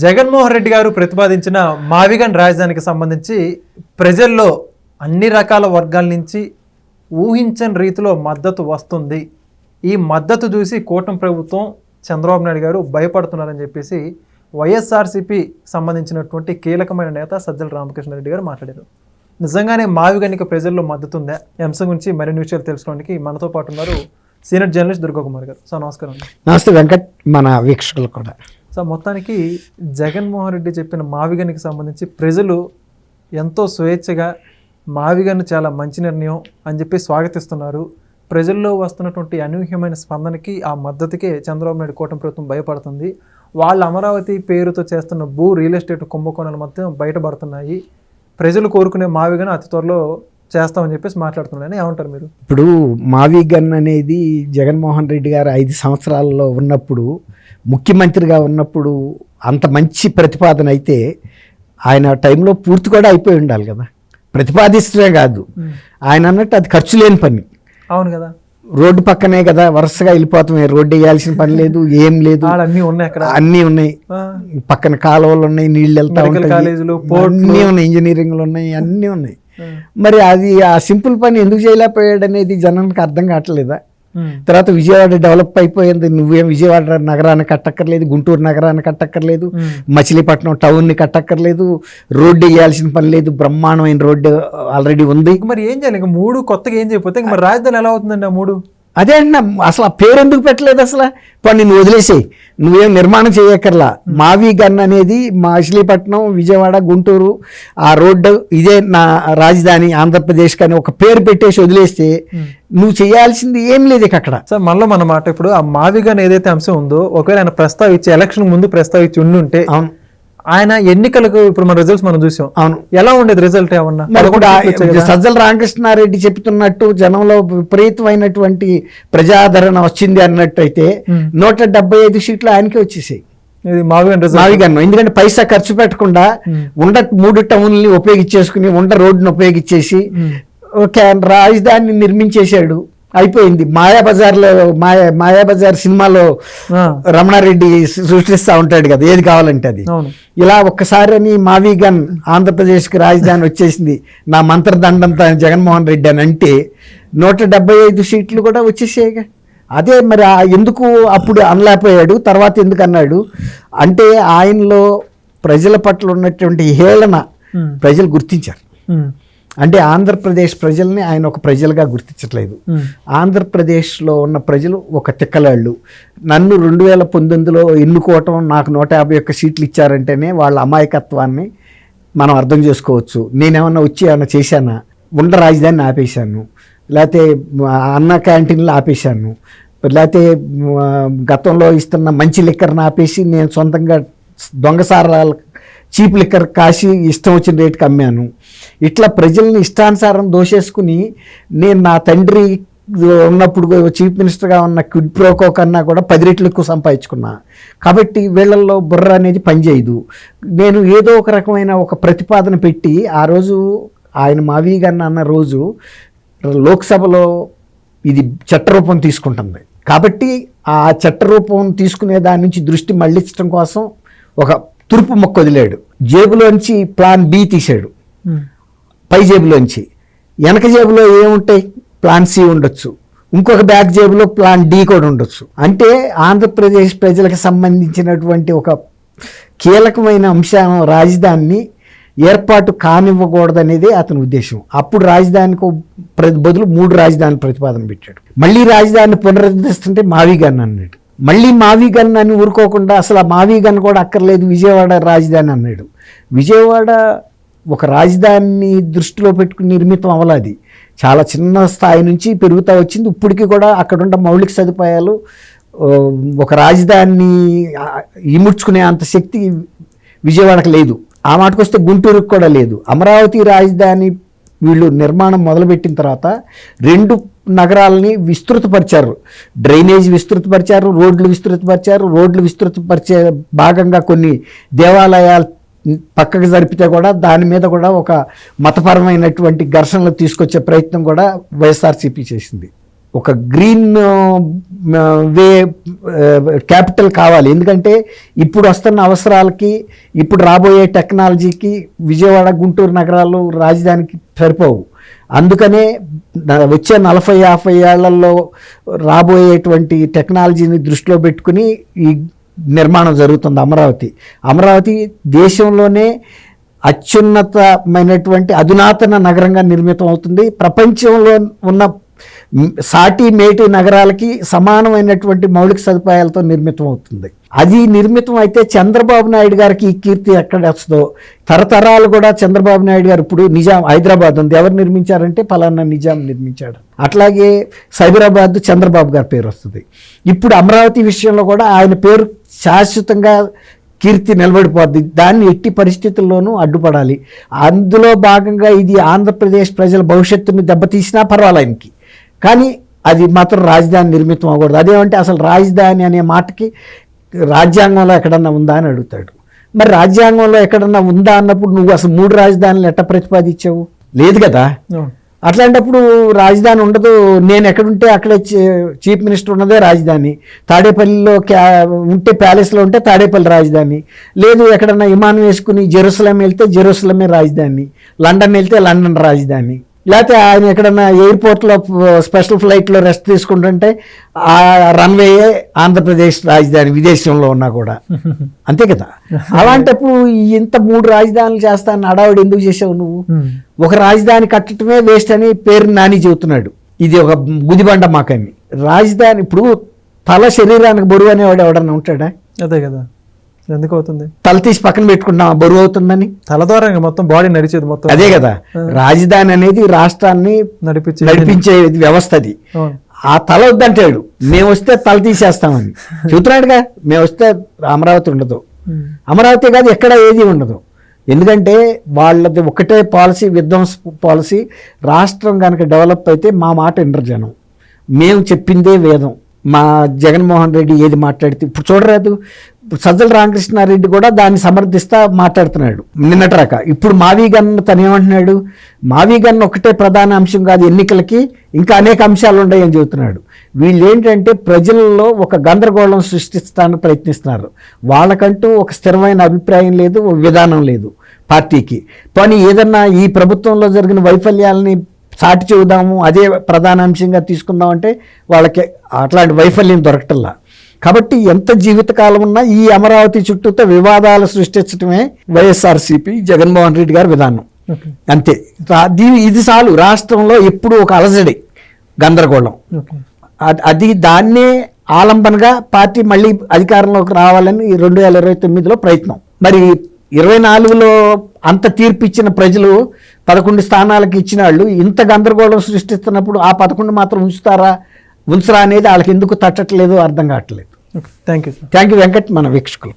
జగన్మోహన్ రెడ్డి గారు ప్రతిపాదించిన మావిగన్ రాజధానికి సంబంధించి ప్రజల్లో అన్ని రకాల వర్గాల నుంచి ఊహించని రీతిలో మద్దతు వస్తుంది. ఈ మద్దతు చూసి కూటమి ప్రభుత్వం చంద్రబాబు నాయుడు గారు భయపడుతున్నారని చెప్పేసి వైఎస్ఆర్సీపీ సంబంధించినటువంటి కీలకమైన నేత సజ్జల రామకృష్ణారెడ్డి గారు మాట్లాడారు. నిజంగానే మావిగన్కి ప్రజల్లో మద్దతు ఉందా? ఈ అంశం గురించి మరిన్ని విషయాలు తెలుసుకోవడానికి మనతో పాటు ఉన్నారు సీనియర్ జర్నలిస్ట్ దుర్గా కుమార్ గారు. సార్ నమస్కారం. నమస్తే వెంకట్, మన వీక్షకులు కూడా. సో మొత్తానికి జగన్మోహన్ రెడ్డి చెప్పిన మావిగన్కి సంబంధించి ప్రజలు ఎంతో స్వేచ్ఛగా మావిగన్ చాలా మంచి నిర్ణయం అని చెప్పి స్వాగతిస్తున్నారు. ప్రజల్లో వస్తున్నటువంటి అనూహ్యమైన స్పందనకి ఆ మద్దతుకే చంద్రబాబు నాయుడు కూటమి ప్రభుత్వం భయపడుతుంది. వాళ్ళ అమరావతి పేరుతో చేస్తున్న రియల్ ఎస్టేట్ కుంభకోణాలు మొత్తం బయటపడుతున్నాయి. ప్రజలు కోరుకునే మావిగన్ అతి త్వరలో చేస్తామని చెప్పేసి మాట్లాడుతున్నారని ఏమంటారు మీరు? ఇప్పుడు మావిగన్ అనేది జగన్మోహన్ రెడ్డి గారు 5 సంవత్సరాల్లో ఉన్నప్పుడు, ముఖ్యమంత్రిగా ఉన్నప్పుడు అంత మంచి ప్రతిపాదన అయితే ఆయన టైంలో పూర్తి కూడా అయిపోయి ఉండాలి కదా. ప్రతిపాదిస్తూనే కాదు, ఆయన అన్నట్టు అది ఖర్చు లేని పని. అవును కదా, రోడ్డు పక్కనే కదా వరుసగా వెళ్ళిపోతాం. రోడ్డు వేయాల్సిన పని లేదు, ఏం లేదు, అన్నీ ఉన్నాయి. పక్కన కాలువలు ఉన్నాయి, నీళ్ళు వెళ్తా ఉంటాయి, అన్నీ ఉన్నాయి, ఇంజనీరింగ్లు ఉన్నాయి, అన్నీ ఉన్నాయి. మరి అది ఆ సింపుల్ పని ఎందుకు చేయలేకపోయాడు అనేది జనానికి అర్థం కావట్లేదా? తర్వాత విజయవాడ డెవలప్ అయిపోయింది, నువ్వేం విజయవాడ నగరాన్ని కట్టక్కర్లేదు, గుంటూరు నగరాన్ని కట్టక్కర్లేదు, మచిలీపట్నం టౌన్ని కట్టక్కర్లేదు, రోడ్డు వేయాల్సిన పని లేదు, బ్రహ్మాండమైన రోడ్డు ఆల్రెడీ ఉంది. మరి ఏం చేయాలి? ఇంకా 3 కొత్తగా ఏం చేయకపోతే మరి రాజధాని ఎలా అవుతుందండి? ఆ 3 అదే అంటున్నా, అసలు ఆ పేరు ఎందుకు పెట్టలేదు? అసలు పని నువ్వు వదిలేసేయి, నువ్వేం నిర్మాణం చేయక్కర్లా. మావిగన్ అనేది మచిలీపట్నం, విజయవాడ, గుంటూరు ఆ రోడ్డు ఇదే నా రాజధాని ఆంధ్రప్రదేశ్ కానీ ఒక పేరు పెట్టేసి వదిలేస్తే నువ్వు చేయాల్సింది ఏం లేదు అక్కడ. సార్ మళ్ళీ మన మాట, ఇప్పుడు ఆ మావిగన్ ఏదైతే అంశం ఉందో ఒకవేళ ఆయన ప్రస్తావించి ఎలక్షన్ ముందు ప్రస్తావించి ఉండుంటే, అవును ఆయన ఎన్నికలకు ఇప్పుడు మన రిజల్ట్స్ మనం చూసాం, అవును ఎలా ఉండేది రిజల్ట్? ఏమన్నా సజ్జల రామకృష్ణారెడ్డి చెప్తున్నట్టు జనంలో విపరీతమైనటువంటి ప్రజాదరణ వచ్చింది అన్నట్టయితే 175 సీట్లు ఆయనకే వచ్చేసాయి మావిగన్. ఎందుకంటే పైసా ఖర్చు పెట్టకుండా ఉండ 3 టౌన్లని ఉపయోగించేసుకుని ఉండ రోడ్డును ఉపయోగించేసి రాజధానిని నిర్మించేశాడు. అయిపోయింది. మాయాబజార్ సినిమాలో రమణారెడ్డి సృష్టిస్తూ ఉంటాడు కదా, ఏది కావాలంటే అది. ఇలా ఒక్కసారి అని మావిగన్ ఆంధ్రప్రదేశ్కి రాజధాని వచ్చేసింది నా మంత్రదండంతో జగన్మోహన్ రెడ్డి అని అంటే 175 సీట్లు కూడా వచ్చేసాయిగా. అదే మరి ఎందుకు అప్పుడు అనలేకపోయాడు, తర్వాత ఎందుకు అన్నాడు అంటే ఆయనలో ప్రజల పట్ల ఉన్నటువంటి హేళన ప్రజలు గుర్తించారు. అంటే ఆంధ్రప్రదేశ్ ప్రజల్ని ఆయన ఒక ప్రజలుగా గుర్తించట్లేదు. ఆంధ్రప్రదేశ్లో ఉన్న ప్రజలు ఒక తిక్కలాళ్ళు. నన్ను 2019లో ఎన్నుకోవటం, నాకు 151 సీట్లు ఇచ్చారంటేనే వాళ్ళ అమాయకత్వాన్ని మనం అర్థం చేసుకోవచ్చు. నేనేమన్నా వచ్చి ఏమన్నా చేశానా? ఉండ రాజధానిని ఆపేశాను, లేకపోతే అన్న క్యాంటీన్లు ఆపేశాను, లేకపోతే గతంలో ఇస్తున్న మంచి లిక్కర్ని ఆపేసి నేను సొంతంగా దొంగసారాల చీప్ లిక్కర్ కాసి ఇష్టం వచ్చిన రేటుకి అమ్మాను. ఇట్లా ప్రజల్ని ఇష్టానుసారం దోషేసుకుని నేను నా తండ్రి ఉన్నప్పుడు చీఫ్ మినిస్టర్గా ఉన్న క్విడ్ ప్రోకో కన్నా కూడా 10 రెట్లు ఎక్కువ సంపాదించుకున్నా. కాబట్టి వీళ్ళల్లో బుర్ర అనేది పనిచేయదు. నేను ఏదో ఒక రకమైన ఒక ప్రతిపాదన పెట్టి ఆ రోజు ఆయన మావిగన్ అన్న రోజు లోక్సభలో ఇది చట్టరూపం తీసుకుంటుంది. కాబట్టి ఆ చట్టరూపం తీసుకునే దాని నుంచి దృష్టి మళ్లించడం కోసం ఒక తురుపు మొక్క వదిలాడు. జేబులోంచి ప్లాన్ బి తీసాడు, పై జేబులోంచి. వెనక జేబులో ఏముంటాయి? ప్లాన్ సి ఉండొచ్చు, ఇంకొక బ్యాక్ జేబులో ప్లాన్ డి కూడా ఉండొచ్చు. అంటే ఆంధ్రప్రదేశ్ ప్రజలకు సంబంధించినటువంటి ఒక కీలకమైన అంశం రాజధానిని ఏర్పాటు కానివ్వకూడదనేది అతని ఉద్దేశం. అప్పుడు రాజధానికి బదులు 3 రాజధాని ప్రతిపాదన పెట్టాడు. మళ్ళీ రాజధానిని పునరుద్ధరిస్తుంటే మావిగన్ అన్నాడు. మళ్ళీ మావిగన్ అని ఊరుకోకుండా అసలు ఆ మావిగన్ కూడా అక్కర్లేదు, విజయవాడ రాజధాని అన్నాడు. విజయవాడ ఒక రాజధానిని దృష్టిలో పెట్టుకుని నిర్మితం అవ్వలేదు. చాలా చిన్న స్థాయి నుంచి పెరుగుతూ వచ్చింది. ఇప్పటికీ కూడా అక్కడున్న మౌలిక సదుపాయాలు ఒక రాజధానిని ఇముడ్చుకునే అంత శక్తి విజయవాడకు లేదు. ఆ మాటకు వస్తే గుంటూరుకు కూడా లేదు. అమరావతి రాజధాని వీళ్ళు నిర్మాణం మొదలుపెట్టిన తర్వాత 2 నగరాలని విస్తృతపరిచారు. డ్రైనేజ్ విస్తృతపరిచారు, రోడ్లు విస్తృతపరిచారు. రోడ్లు విస్తృతపరిచే భాగంగా కొన్ని దేవాలయాలు పక్కకు జరిపితే కూడా దాని మీద కూడా ఒక మతపరమైనటువంటి ఘర్షణలు తీసుకొచ్చే ప్రయత్నం కూడా వైఎస్ఆర్సీపీ చేసింది. ఒక గ్రీన్ వే క్యాపిటల్ కావాలి. ఎందుకంటే ఇప్పుడు వస్తున్న అవసరాలకి, ఇప్పుడు రాబోయే టెక్నాలజీకి విజయవాడ, గుంటూరు నగరాలు రాజధానికి సరిపోవు. అందుకనే వచ్చే 40-50 ఏళ్లలో రాబోయేటువంటి టెక్నాలజీని దృష్టిలో పెట్టుకుని ఈ నిర్మాణం జరుగుతుంది. అమరావతి దేశంలోనే అత్యున్నతమైనటువంటి అధునాతన నగరంగా నిర్మితం అవుతుంది. ప్రపంచంలో ఉన్న సాటి మేటి నగరాలకి సమానమైనటువంటి మౌలిక సదుపాయాలతో నిర్మితం అవుతుంది. అది నిర్మితం అయితే చంద్రబాబు నాయుడు గారికి ఈ కీర్తి ఎక్కడ వస్తుందో, తరతరాలు కూడా చంద్రబాబు నాయుడు గారు, ఇప్పుడు నిజాం హైదరాబాద్ ఉంది, ఎవరు నిర్మించారంటే ఫలానా నిజాం నిర్మించాడు. అట్లాగే సైబరాబాద్ చంద్రబాబు గారి పేరు వస్తుంది. ఇప్పుడు అమరావతి విషయంలో కూడా ఆయన పేరు శాశ్వతంగా కీర్తి నిలబడిపోద్ది. దాన్ని ఎట్టి పరిస్థితుల్లోనూ అడ్డుపడాలి. అందులో భాగంగా ఇది ఆంధ్రప్రదేశ్ ప్రజల భవిష్యత్తుని దెబ్బతీసినా పర్వాలేనికి, కానీ అది మాత్రం రాజధాని నిర్మితం అవ్వకూడదు. అదేమంటే అసలు రాజధాని అనే మాటకి రాజ్యాంగంలో ఎక్కడన్నా ఉందా అని అడుగుతాడు. మరి రాజ్యాంగంలో ఎక్కడన్నా ఉందా అన్నప్పుడు నువ్వు అసలు 3 రాజధానులు ఎట్ట ప్రతిపాదించావు? లేదు కదా. అట్లాంటప్పుడు రాజధాని ఉండదు. నేను ఎక్కడుంటే అక్కడే చీఫ్ మినిస్టర్ ఉన్నదే రాజధాని. తాడేపల్లిలో ఉంటే ప్యాలెస్లో ఉంటే తాడేపల్లి రాజధాని. లేదు ఎక్కడన్నా విమానం వేసుకుని జెరూసలేం వెళ్తే జెరూసలేమే రాజధాని, లండన్ వెళ్తే లండన్ రాజధాని. లేకపోతే ఆయన ఎక్కడన్నా ఎయిర్పోర్ట్లో స్పెషల్ ఫ్లైట్లో రెస్ట్ తీసుకుంటుంటే ఆ రన్వేయే ఆంధ్రప్రదేశ్ రాజధాని, విదేశంలో ఉన్నా కూడా అంతే కదా. అలాంటప్పుడు ఇంత 3 రాజధానులు చేస్తానని అడావుడు ఎందుకు చేసావు నువ్వు? ఒక రాజధాని కట్టడమే వేస్ట్ అని పేరు నాని చెబుతున్నాడు. ఇది ఒక గుదిబండ మాకని. రాజధాని ఇప్పుడు తల శరీరానికి బరువు అనేవాడు ఎవడన్నా ఉంటాడా? అదే కదా. ఎందుకు అవుతుంది? తల తీసి పక్కన పెట్టుకుంటాం బరువు అవుతుందని. తల ద్వారా మొత్తం బాడీ నడిచేది మొత్తం. అదే కదా. రాజధాని అనేది రాష్ట్రాన్ని నడిపించే వ్యవస్థ. అది ఆ తల వద్దంటాడు. మేము వస్తే తల తీసేస్తామని చెబుతున్నాడుగా. మేము వస్తే అమరావతి ఉండదు. అమరావతి కాదు, ఎక్కడ ఏది ఉండదు. ఎందుకంటే వాళ్ళది ఒకటే పాలసీ, విధ్వంస పాలసీ. రాష్ట్రం కనుక డెవలప్ అయితే మా మాట వినరు జనం. మేము చెప్పిందే వేదం. మా జగన్మోహన్ రెడ్డి ఏది మాట్లాడితే ఇప్పుడు చూడరాదు. సజ్జల రామకృష్ణారెడ్డి కూడా దాన్ని సమర్థిస్తా మాట్లాడుతున్నాడు నిన్నట్రాక. ఇప్పుడు మావీగన్ తను ఏమంటున్నాడు? మావీగన్ ఒకటే ప్రధాన అంశం కాదు ఎన్నికలకి, ఇంకా అనేక అంశాలు ఉన్నాయని చెబుతున్నాడు. వీళ్ళు ఏంటంటే ప్రజల్లో ఒక గందరగోళం సృష్టిస్తానికి ప్రయత్నిస్తున్నారు. వాళ్ళకంటూ ఒక స్థిరమైన అభిప్రాయం లేదు, విధానం లేదు పార్టీకి. కానీ ఏదన్నా ఈ ప్రభుత్వంలో జరిగిన వైఫల్యాలని సాటి చెబుదాము, అదే ప్రధాన అంశంగా తీసుకుందాం అంటే వాళ్ళకి అట్లాంటి వైఫల్యం దొరకటల్లా. కాబట్టి ఎంత జీవితకాలం ఉన్నా ఈ అమరావతి చుట్టూతో వివాదాలు సృష్టించడమే వైఎస్ఆర్సీపీ జగన్మోహన్ రెడ్డి గారి విధానం. అంతే. ఇది చాలు. రాష్ట్రంలో ఎప్పుడు ఒక అలజడి, గందరగోళం. అది దాన్నే ఆలంబనగా పార్టీ మళ్ళీ అధికారంలోకి రావాలని 2029లో ప్రయత్నం. మరి 24లో అంత తీర్పు ఇచ్చిన ప్రజలు 11 స్థానాలకు ఇచ్చిన వాళ్ళు ఇంత గందరగోళం సృష్టిస్తున్నప్పుడు ఆ 11 మాత్రం ఉంచరా అనేది వాళ్ళకి ఎందుకు తట్టట్లేదు అర్థం కావట్లేదు. థ్యాంక్ యూ వెంకట్, మన వీక్షకులు.